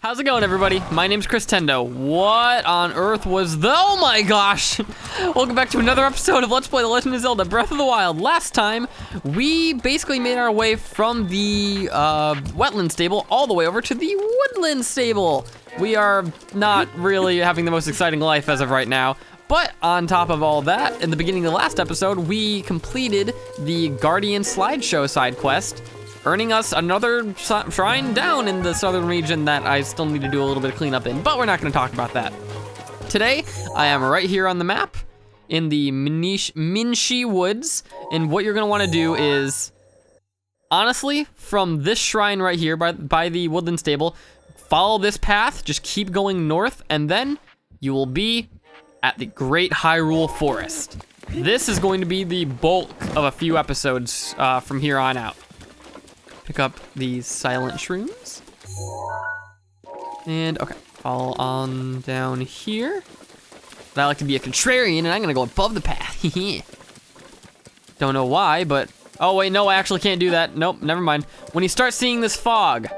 How's it going, everybody? My name's Chris Tendo. What on earth was the... Oh my gosh! Welcome back to another episode of Let's Play The Legend of Zelda Breath of the Wild. Last time, we basically made our way from the wetland stable all the way over to the woodland stable. We are not really having the most exciting life as of right now. But on top of all that, in the beginning of the last episode, we completed the Guardian slideshow side quest, earning us another shrine down in the southern region that I still need to do a little bit of cleanup in, but we're not gonna talk about that. Today, I am right here on the map in the Minshi Woods, and what you're gonna wanna do is, honestly, from this shrine right here by the woodland stable, follow this path, just keep going north, and then you will be at the Great Hyrule Forest. This is going to be the bulk of a few episodes from here on out. Pick up these silent shrooms. And okay, follow on down here. But I like to be a contrarian and I'm gonna go above the path. Don't know why, but, oh wait, no, I actually can't do that. Nope, never mind. When you start seeing this fog,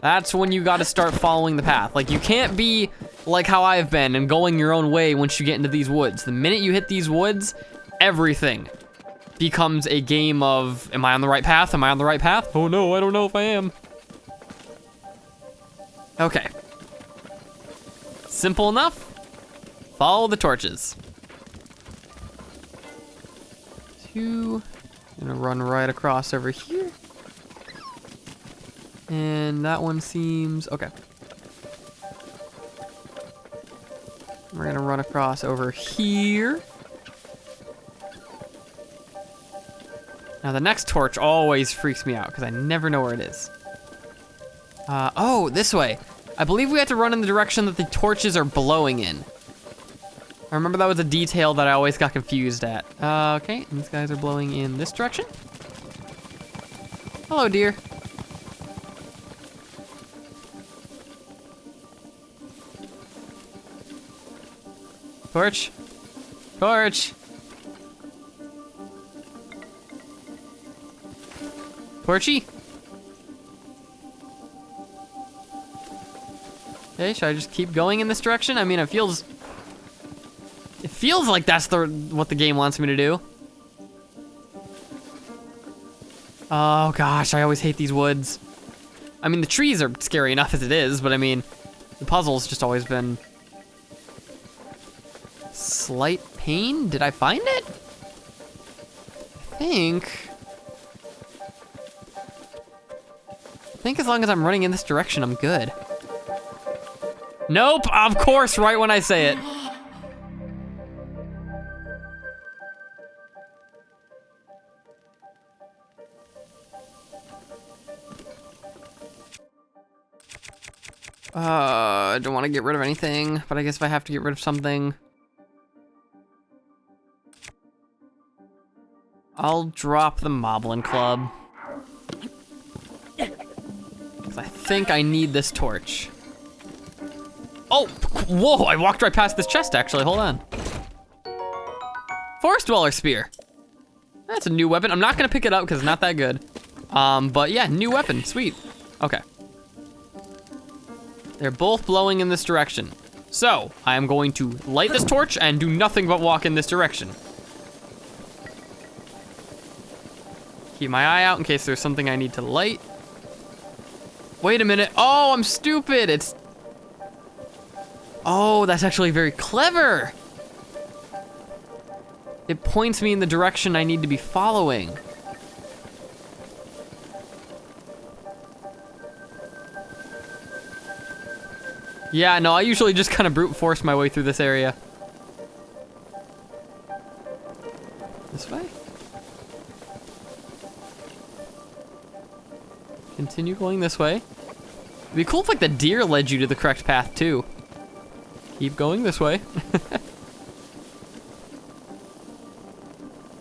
that's when you gotta start following the path. Like, you can't be like how I've been and going your own way once you get into these woods. The minute you hit these woods, everything becomes a game of, am I on the right path? Am I on the right path? Oh no, I don't know if I am. Okay. Simple enough. Follow the torches. I'm gonna run right across over here. And that one seems, okay. We're gonna run across over here. Now the next torch always freaks me out because I never know where it is. Oh, this way. I believe we have to run in the direction that the torches are blowing in. I remember that was a detail that I always got confused at. Okay, these guys are blowing in this direction. Hello, dear. Torch. Torch. Torchy? Okay, should I just keep going in this direction? I mean, it feels like that's what the game wants me to do. Oh gosh, I always hate these woods. I mean, the trees are scary enough as it is, but I mean, the puzzle's just always been slight pain. Did I find it? I think as long as I'm running in this direction, I'm good. Nope, of course, right when I say it. I don't want to get rid of anything, but I guess if I have to get rid of something, I'll drop the Moblin Club. I think I need this torch. Oh, whoa, I walked right past this chest actually, hold on. Forest Dweller Spear. That's a new weapon. I'm not gonna pick it up because it's not that good. But yeah, new weapon, sweet. Okay. They're both blowing in this direction. So, I am going to light this torch and do nothing but walk in this direction. Keep my eye out in case there's something I need to light. Wait a minute. Oh, I'm stupid. Oh, that's actually very clever. It points me in the direction I need to be following. Yeah, no, I usually just kind of brute force my way through this area. This way? Continue going this way. It'd be cool if like the deer led you to the correct path too. Keep going this way.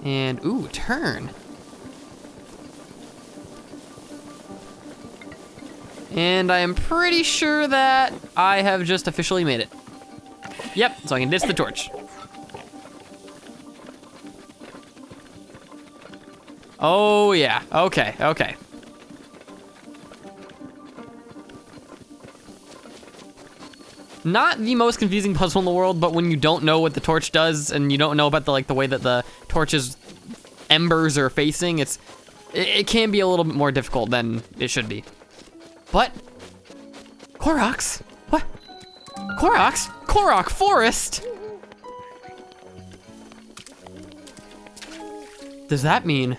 And ooh, turn. And I am pretty sure that I have just officially made it. Yep, so I can ditch the torch. Oh yeah, okay, okay. Not the most confusing puzzle in the world, but when you don't know what the torch does and you don't know about the way that the torch's embers are facing, it can be a little bit more difficult than it should be. But Koroks? What? Koroks? Korok Forest? Does that mean?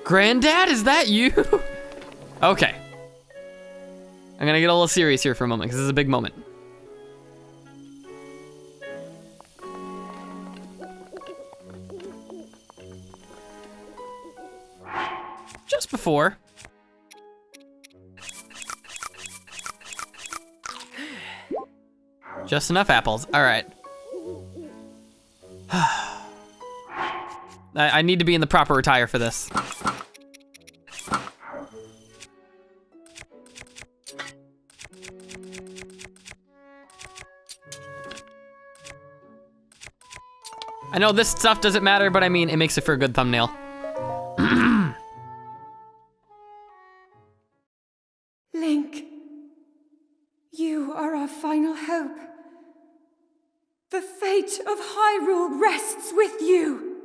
Granddad, is that you? Okay. I'm gonna get a little serious here for a moment, because this is a big moment. Just before. Just enough apples, all right. I need to be in the proper attire for this. I know this stuff doesn't matter, but I mean, it makes it for a good thumbnail. Link, you are our final hope. The fate of Hyrule rests with you.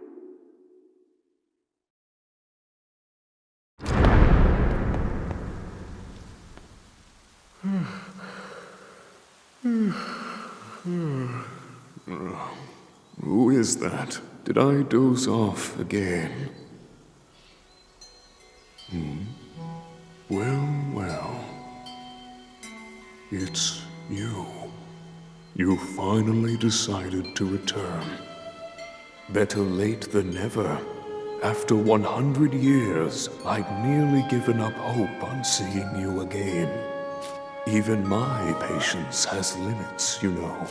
Who is that? Did I doze off again? Well. It's you. You finally decided to return. Better late than never. After 100 years, I'd nearly given up hope on seeing you again. Even my patience has limits, you know.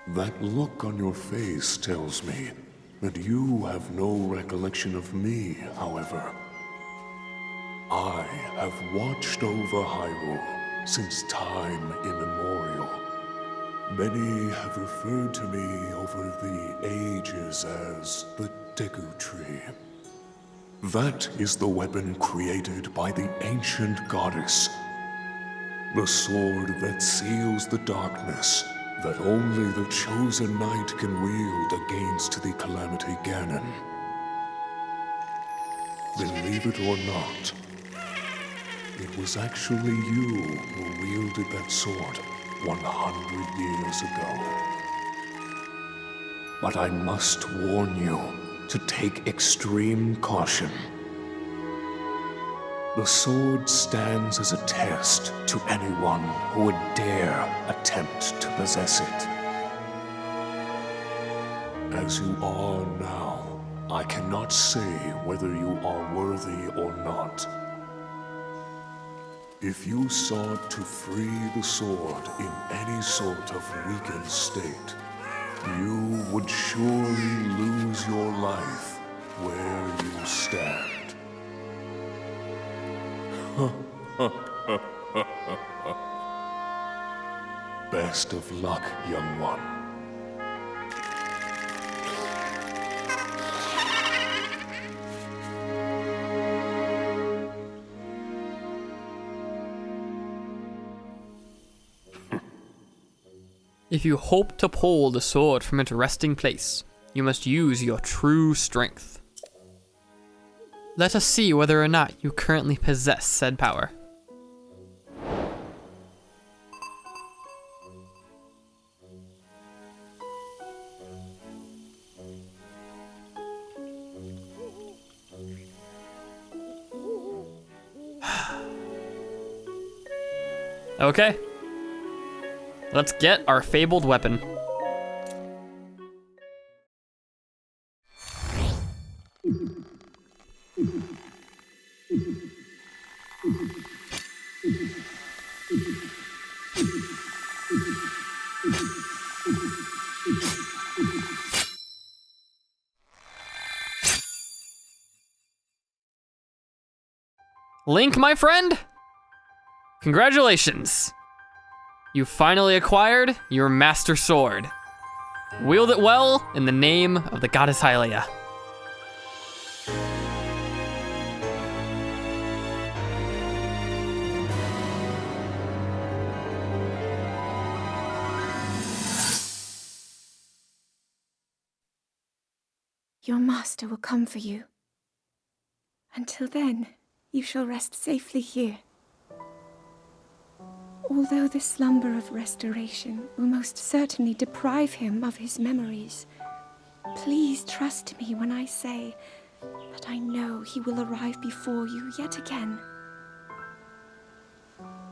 That look on your face tells me that you have no recollection of me, however. I have watched over Hyrule since time immemorial. Many have referred to me over the ages as the Deku Tree. That is the weapon created by the ancient goddess. The sword that seals the darkness that only the chosen knight can wield against the Calamity Ganon. Believe it or not, it was actually you who wielded that sword 100 years ago. But I must warn you to take extreme caution. The sword stands as a test to anyone who would dare attempt to possess it. As you are now, I cannot say whether you are worthy or not. If you sought to free the sword in any sort of weakened state, you would surely lose your life where you stand. Best of luck, young one. If you hope to pull the sword from its resting place, you must use your true strength. Let us see whether or not you currently possess said power. Okay. Let's get our fabled weapon. Link, my friend, congratulations. You finally acquired your Master Sword. Wield it well in the name of the Goddess Hylia. your master will come for you. Until then, you shall rest safely here. Although the slumber of restoration will most certainly deprive him of his memories, please trust me when I say that I know he will arrive before you yet again.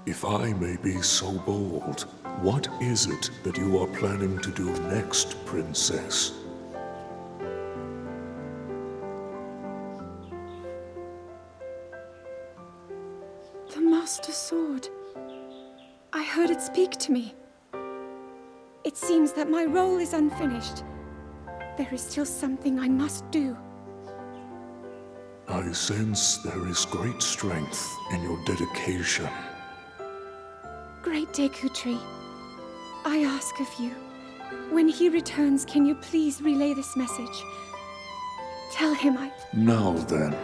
If I may be so bold, what is it that you are planning to do next, Princess? The Master Sword. I heard it speak to me. It seems that my role is unfinished. There is still something I must do. I sense there is great strength in your dedication. Great Deku Tree, I ask of you, when he returns, can you please relay this message? Tell him Now then,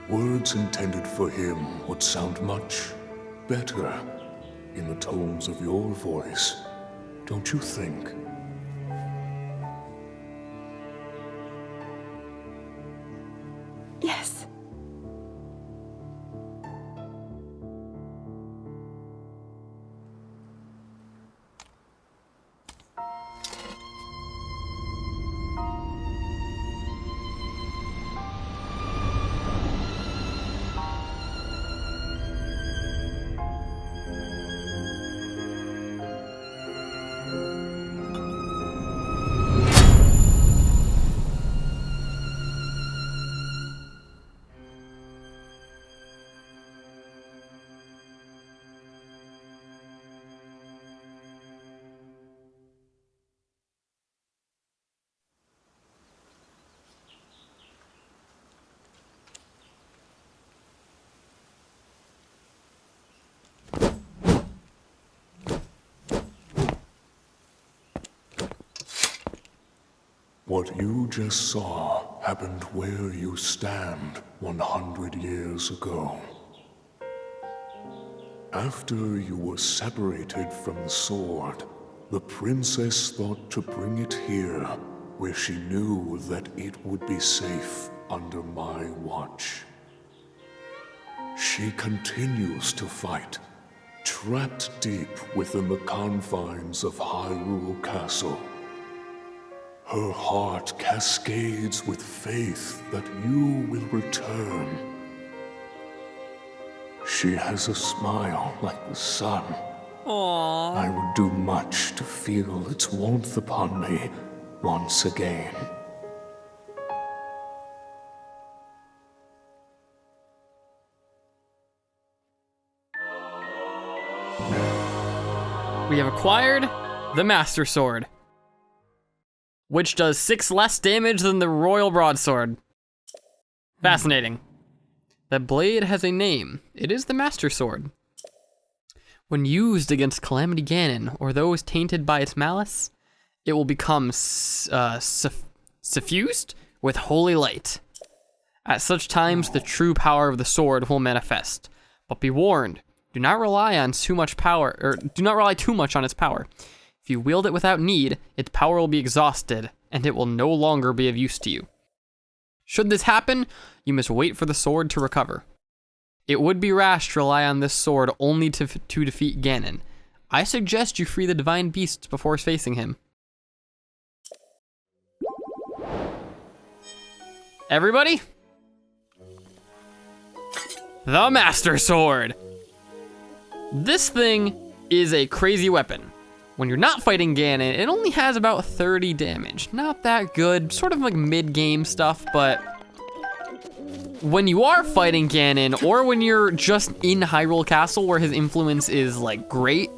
words intended for him would sound much better in the tones of your voice, don't you think? Yes. What you just saw happened where you stand 100 years ago. After you were separated from the sword, the princess thought to bring it here, where she knew that it would be safe under my watch. She continues to fight, trapped deep within the confines of Hyrule Castle. Her heart cascades with faith that you will return. She has a smile like the sun. Aww. I would do much to feel its warmth upon me once again. We have acquired the Master Sword, which does 6 less damage than the Royal Broadsword. Fascinating. The blade has a name. It is the Master Sword. When used against Calamity Ganon or those tainted by its malice, it will become suffused with holy light. At such times, the true power of the sword will manifest. But be warned, do not rely too much on its power. If you wield it without need, its power will be exhausted, and it will no longer be of use to you. Should this happen, you must wait for the sword to recover. It would be rash to rely on this sword only to defeat Ganon. I suggest you free the divine beasts before facing him. Everybody? The Master Sword! This thing is a crazy weapon. When you're not fighting Ganon, it only has about 30 damage. Not that good, sort of like mid-game stuff, but when you are fighting Ganon, or when you're just in Hyrule Castle where his influence is like great,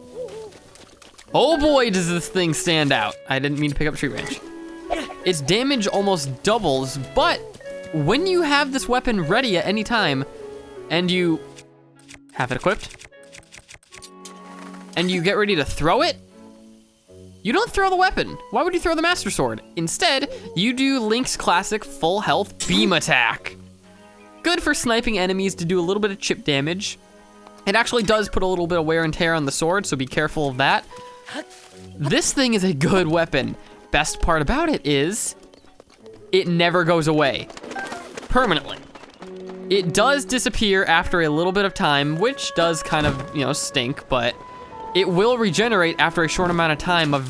oh boy does this thing stand out. I didn't mean to pick up Tree Branch. Its damage almost doubles, but when you have this weapon ready at any time, and you have it equipped, and you get ready to throw it, you don't throw the weapon. Why would you throw the Master Sword? Instead, you do Link's classic full health beam attack. Good for sniping enemies to do a little bit of chip damage. It actually does put a little bit of wear and tear on the sword, so be careful of that. This thing is a good weapon. Best part about it is, it never goes away permanently. It does disappear after a little bit of time, which does kind of, you know, stink, but it will regenerate after a short amount of time of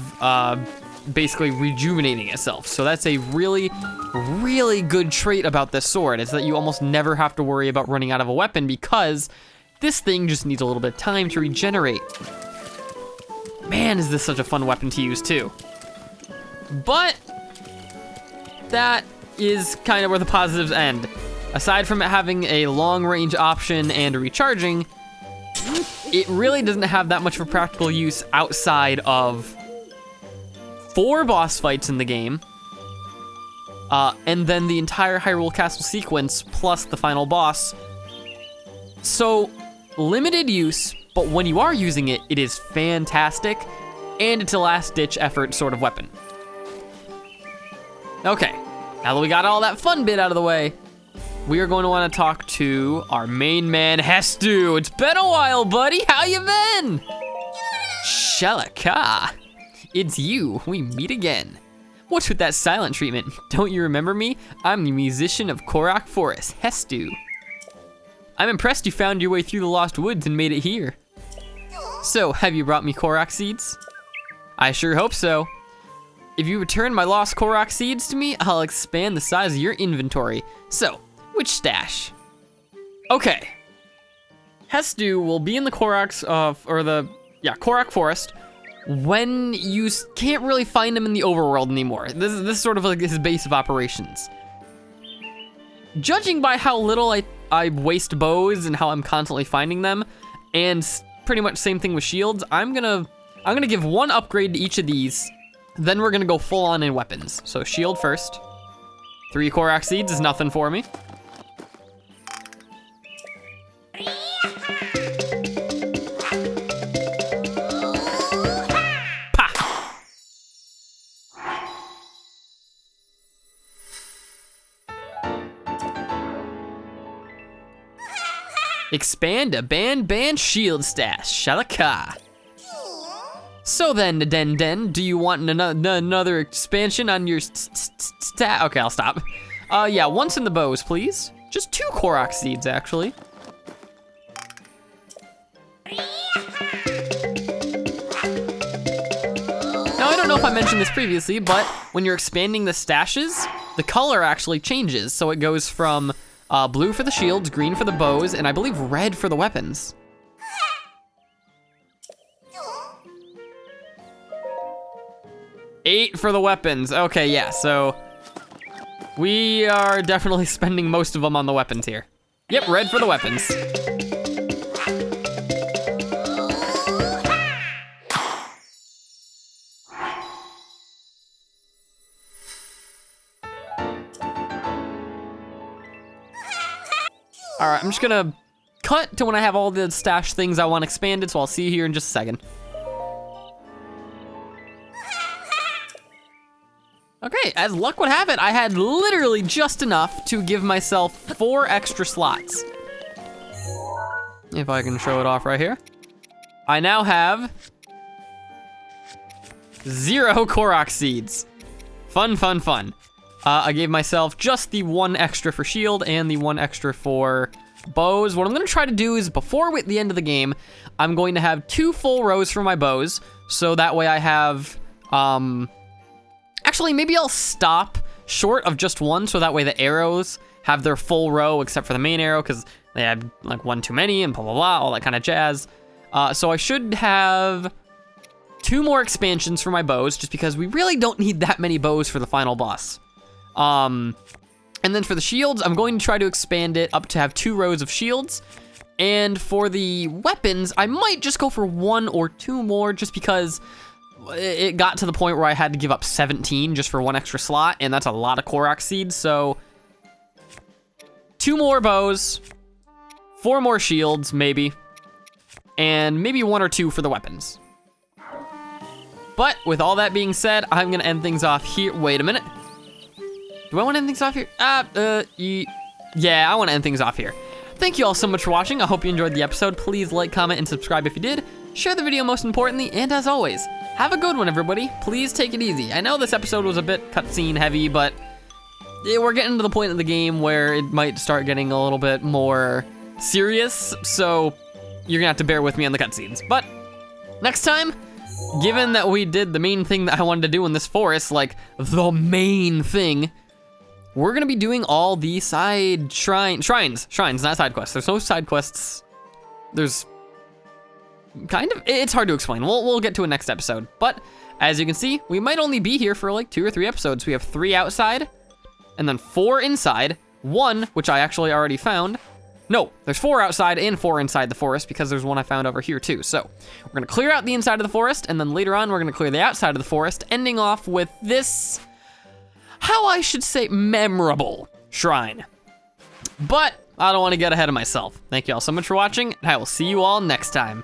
basically rejuvenating itself. So that's a really, really good trait about this sword, is that you almost never have to worry about running out of a weapon because this thing just needs a little bit of time to regenerate. Man, is this such a fun weapon to use too. But that is kind of where the positives end. Aside from it having a long range option and recharging, it really doesn't have that much of a practical use outside of 4 boss fights in the game, and then the entire Hyrule Castle sequence plus the final boss. So, limited use, but when you are using it, it is fantastic, and it's a last-ditch effort sort of weapon. Okay, now that we got all that fun bit out of the way, we are going to want to talk to our main man, Hestu. It's been a while, buddy. How you been? Shalaka. It's you. We meet again. What's with that silent treatment? Don't you remember me? I'm the musician of Korok Forest, Hestu. I'm impressed you found your way through the Lost Woods and made it here. So, have you brought me Korok seeds? I sure hope so. If you return my lost Korok seeds to me, I'll expand the size of your inventory. So, which stash? Okay. Hestu will be in the Korok Forest when you can't really find him in the overworld anymore. This is sort of like his base of operations. Judging by how little I waste bows and how I'm constantly finding them, and pretty much same thing with shields, I'm gonna give 1 upgrade to each of these, then we're gonna go full on in weapons. So shield first. 3 Korok seeds is nothing for me. Expand a band shield stash, Shalaka. So then, Den, do you want another expansion on your stat? Okay, I'll stop. Yeah, once in the bows, please. Just 2 Korok seeds, actually. Now, I don't know if I mentioned this previously, but when you're expanding the stashes, the color actually changes. So it goes from blue for the shields, green for the bows, and I believe red for the weapons. $8 for the weapons. Okay, yeah, so we are definitely spending most of them on the weapons here. Yep, red for the weapons. All right, I'm just gonna cut to when I have all the stash things I want expanded, so I'll see you here in just a second. Okay, as luck would have it, I had literally just enough to give myself 4 extra slots. If I can show it off right here. I now have 0 Korok seeds. Fun, fun, fun. I gave myself just the 1 extra for shield and the 1 extra for bows. What I'm gonna try to do is before the end of the game, I'm going to have 2 full rows for my bows. So that way I have, actually maybe I'll stop short of just 1 so that way the arrows have their full row except for the main arrow because they had like 1 too many and blah, blah, blah, all that kind of jazz. So I should have 2 more expansions for my bows just because we really don't need that many bows for the final boss. And then for the shields, I'm going to try to expand it up to have 2 rows of shields. And for the weapons, I might just go for 1 or 2 more just because it got to the point where I had to give up 17 just for 1 extra slot, and that's a lot of Korok seeds, so 2 more bows, 4 more shields, maybe, and maybe 1 or 2 for the weapons. But with all that being said, I'm gonna end things off here. Wait a minute. Do I want to end things off here? Yeah, I want to end things off here. Thank you all so much for watching. I hope you enjoyed the episode. Please like, comment, and subscribe if you did. Share the video most importantly, and as always, have a good one, everybody. Please take it easy. I know this episode was a bit cutscene heavy, but we're getting to the point of the game where it might start getting a little bit more serious, so you're gonna have to bear with me on the cutscenes. But next time, given that we did the main thing that I wanted to do in this forest, like the main thing, we're gonna be doing all the side shrines, not side quests. There's no side quests. There's kind of, it's hard to explain. We'll get to it next episode. But as you can see, we might only be here for like 2 or 3 episodes. We have 3 outside, and then 4 inside, 1, which I actually already found. No, there's 4 outside and 4 inside the forest because there's one I found over here too. So we're gonna clear out the inside of the forest, and then later on we're gonna clear the outside of the forest, ending off with this, how I should say, memorable shrine. But I don't wanna get ahead of myself. Thank you all so much for watching, and I will see you all next time.